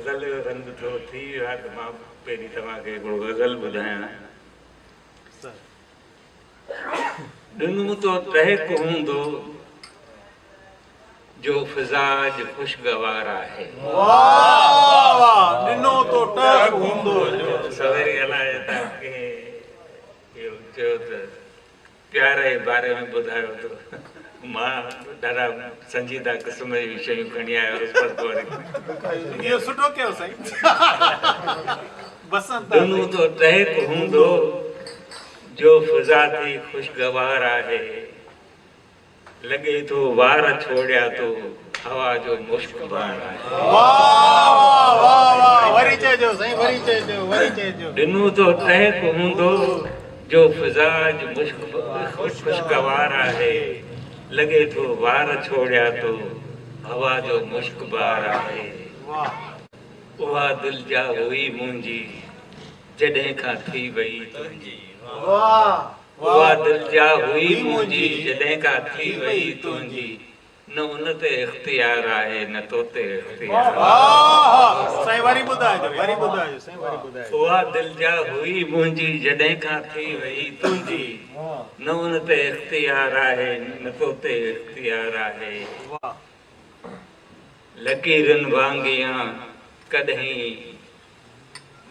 गज़ल जो रंग थो थी वियो आहे त मां पहिरीं तव्हांखे हिकिड़ो गज़ल ॿुधायां। ॾिनो तो टहक हूंदो जो फिज़ा अॼु ख़ुशगवार आहे। ॾिनो तो टहक हूंदो सवेरे हलाए तव्हांखे इहो चयो त प्यार जे बारे में ॿुधायो त मां ॾाढा संजीदा क़िस्म जी शयूं खणी आयो हुउसि। इहो सुठो कयो साईं। बसंत ॾिनो तो टहक हूंदो जो फिज़ा थी ख़ुशगवार आहे। लॻे थो वार छोड़िया तो हवा जो मुश्क बार आहे। वरी चइजो साईं, वरी चइजो, वरी चइजो। ॾिनो तो टहक हूंदो जो फिज़ा अॼु ख़ुशगवार आहे। लॻे थो वार छोड़िया तो हवा जो मुश्क बार आहे। उहा दिलि जा हुई मुंहिंजी जॾहिं खां थी वई तुंहिंजी। उहा दिलि जा हुई मुंहिंजी जॾहिं खां थी वई तुंहिंजी। न उन ते इख़्तियार आहे न तो ते इख़्तियार। साईं वरी ॿुधाइजो, वरी ॿुधाइजो साईं, वरी ॿुधाइजो। उहा दिलि जा हुई मुंहिंजी जॾहिं खां थी वई तुंहिंजी। न उन ते इख़्तियार आहे न तो ते इख़्तियार आहे। लकीरनि वांगियां कॾहिं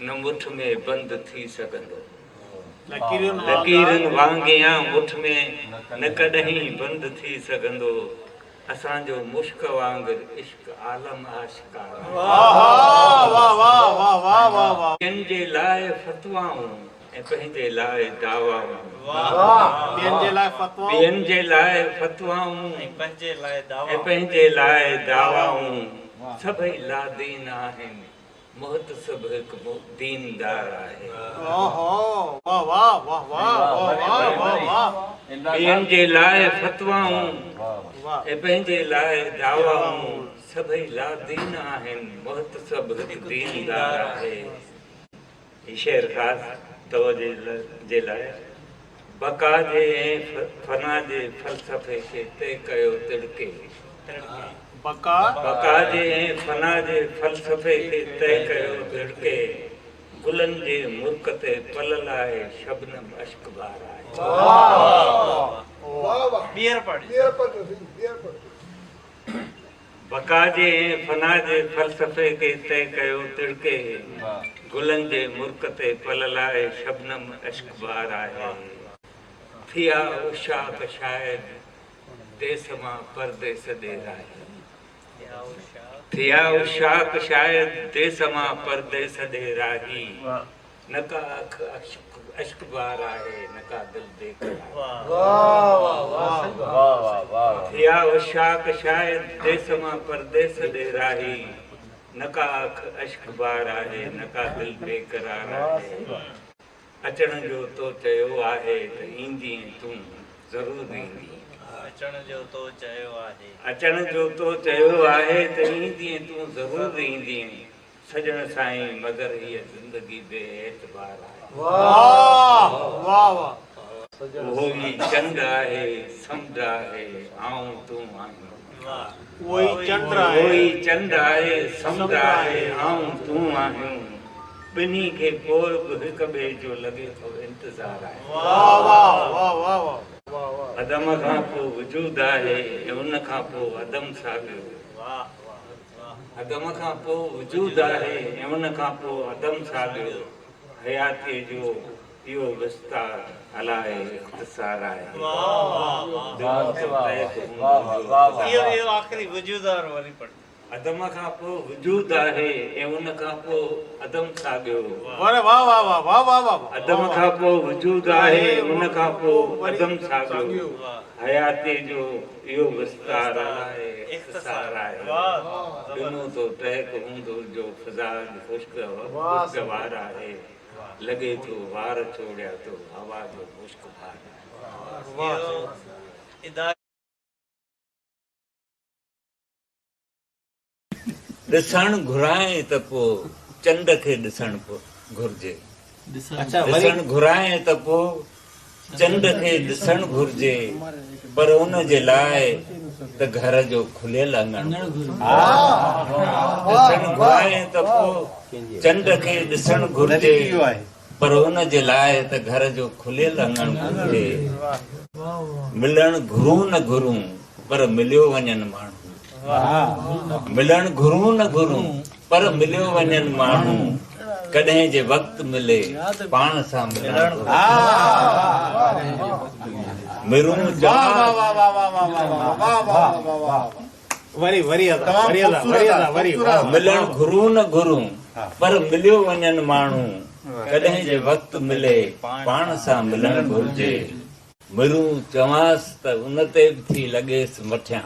न मुठ में बंदि थी सघंदो। लकीरनि वांगियां मुठ में न कॾहिं बंदि थी सघंदो। असांजो मुश्क वांगुरु इश्क आलम आशिकार। कंहिंजे लाइ फतवाऊं ऐं पंहिंजे लाइ दावाऊं। ॿियनि जे लाइ फतवाऊं ऐं पंहिंजे लाइ दावाऊं। सभई लादीन आहिनि मुहतसिब हिकु दीनदार आहे। ॿियनि जे लाइ फतवाऊं ऐं पंहिंजे लाइ दावाऊं। सभई लादीन आहिनि मुहतसिब हिकु दीनदार आहे। हीउ शेर ख़ासि तवजे जे लाइ। बका जे ऐं फना जे फ़लसफ़े खे तय कयो तिड़के। बका जे ऐं फना जे फ़लसफ़े खे तय कयो तिड़के। गुलनि जे मुल्क ते पलल आहे शबनम अश्कबार आहे। बका जे ऐं फना जे फ़लसफ़े खे तय कयो तिड़के। गुलनि जे मुल्क ते पलल आहे शबनम अश्कबार आहे। थिया उशाक शायद देस मां परदेस ॾे राही। थिया उशाक शायद देस मां परदेस ॾे राही। न का अख अश्कबार आहे न का दिल बेक़रार। थिया उशाक शायद देस मां परदेस ॾे राही। न का अख अश्कबार आहे न का दिल बेक़रार आहे। अचण जो तो चयो आहे त ईंदीअ तूं ज़रूरु ईंदी। अचण जो तो चयो आहे त ईंदीअ तूं ज़रूरु ईंदीअ। सजण साईं मगर हीअ ज़िंदगी बे एतबार आहे। उहो ई चंड आहे समुंड आहे आऊं तूं आहियूं। उहो ई चंड आहे समुंड आहे आऊं तूं आहियूं। ॿिन्ही खे पोइ बि हिक ॿिए जो लॻे थो इंतज़ार आहे। अदम खां पोइ वजूद आहे ऐं उन खां पोइ अदम साॻियो। अदम खां पोइ वजूद आहे ऐं उन खां पोइ अदम साॻियो। हयातीअ जो इहो विस्तार अलाए इख़्तिसार आहे। अदम खां पोइ वजूद आहे ऐं उन खां पोइ अदम साॻियो। अदम खां पोइ वजूद आहे उन खां पोइ अदम साॻियो। हयातीअ जो इहो विस्तार आहे इख़्तिसार आहे। ॾिनो तो टहक हूंदो जो फिज़ा ख़ुशगवार आहे। लॻे थो वार छोड़िया तो हवा जो मुश्क बार आहे। ॾिसण घुराए त पोइ चंड खे ॾिसण घुरिजे। ॾिसण घुराए त पोइ चंड खे ॾिसण घुरिजे। पर उन जे लाइ त घर जो खुलियल अंगण ॾिसण घुराए त पोइ चंड खे ॾिसण घुरिजे, पर उन जे लाइ त घर जो खुलियल अंगण घुरिजे। मिलण घुरूं न घुरूं पर मिलियो वञनि माण्हू, मिलण घुरूं न घुरूं पर मिलियो वञनि माण्हू, कॾहिं जे वक़्तु मिले पाण सां मिलण मिरूं मिलण घुरूं न घुरूं पर मिलियो वञनि माण्हू, कॾहिं जे वक़्तु मिले पाण सां मिलण घुरिजे। मिरूं चवांसि त उन ते बि थी लॻेसि मथियां,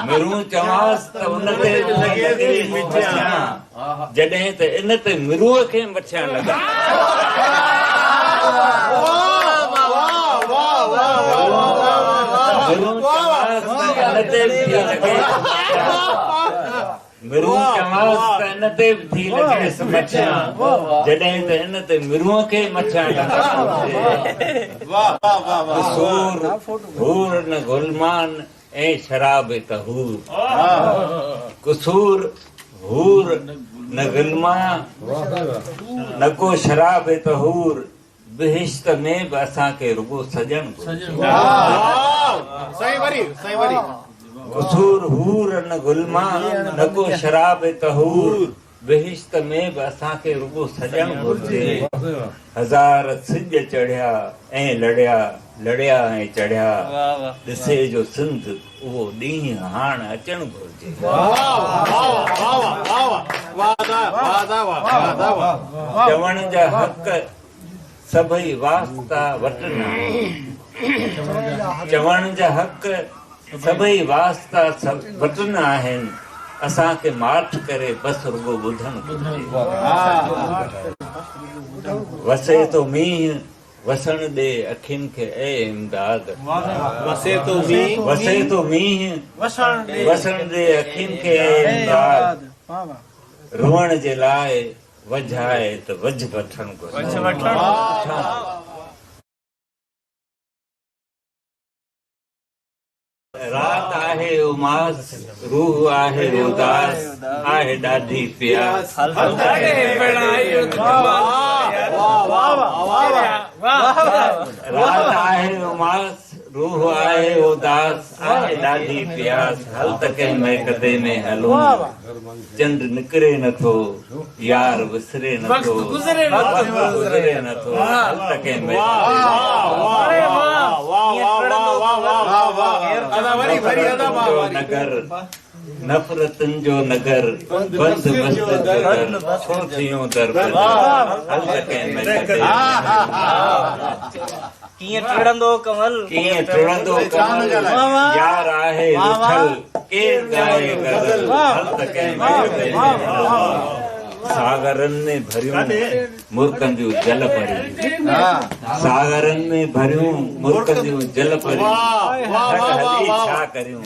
मिरूं चवांसि त उन ते बि लॻेसि मथियां, जॾहिं त इन ते मिरूअ खे मथियां लॻा। मिरूं चवांसि त इन ते बि थी लॻेसि मिरूं चवांसि त इन ते बि थी लॻेसि मथियां, जॾहिं त इन ते मिरूअ खे मथियां लॻा। कसूर हूर न गुलमान ऐं शराब तहूर, कसूर हूर न गुलमान न को शराब तहूर, बहिश्त में बि असांखे रुगो सजण कसूर हूर न गुलमान न को शराब तहूर, बहिश्त में बि असांखे रुगो सजण घुरिजे। हज़ार सिज चढ़िया ऐं लड़िया, लड़िया ऐं चढ़िया, ॾिसे जो सिंध उहो ॾींहुं हाणे अचणु घुरिजे। चवण जा हक़ सभई वास्ता वटना, चवण जा हक़ सभई वास्ता वटना आहिनि, असांखे माठ करे बसि रुगो ॿुधणु घुरिजे। वसे तो मींहुं वसण ॾे अखियुनि खे ऐं इमदाद, वसे तो मींहुं वसण ॾे अखियुनि खे ऐं इमदाद, रुअण जे लाइ वझाए त वझ वठणु घुरिजे। रात आहे उमास, रूह आहे उदास, आहे ॾाढी प्यास, रात आहे उमास, रूह आहे उदास, आहे ॾाढी प्यास, हल त कंहिं महकदे में हलूं, चंड निकिरे नथो, यार विसरे नथो, गुज़रे नथो, हल त कंहिं नगर, नफ़रतुनि जो नगर, बंद बस्त नगर, छो थियो दर हल त कंहिं महकदे कीअं टिड़ंदो कमल, कीअं टिड़ंदो कमल, यार आहे रुठल, केर ॻाए गज़ल, हल त कंहिं महकदे में सागरनि में भरियूं मुर्कनि जूं जल परी, सागरनि में भरियूं मुर्कनि जूं जल परी, छा करियूं।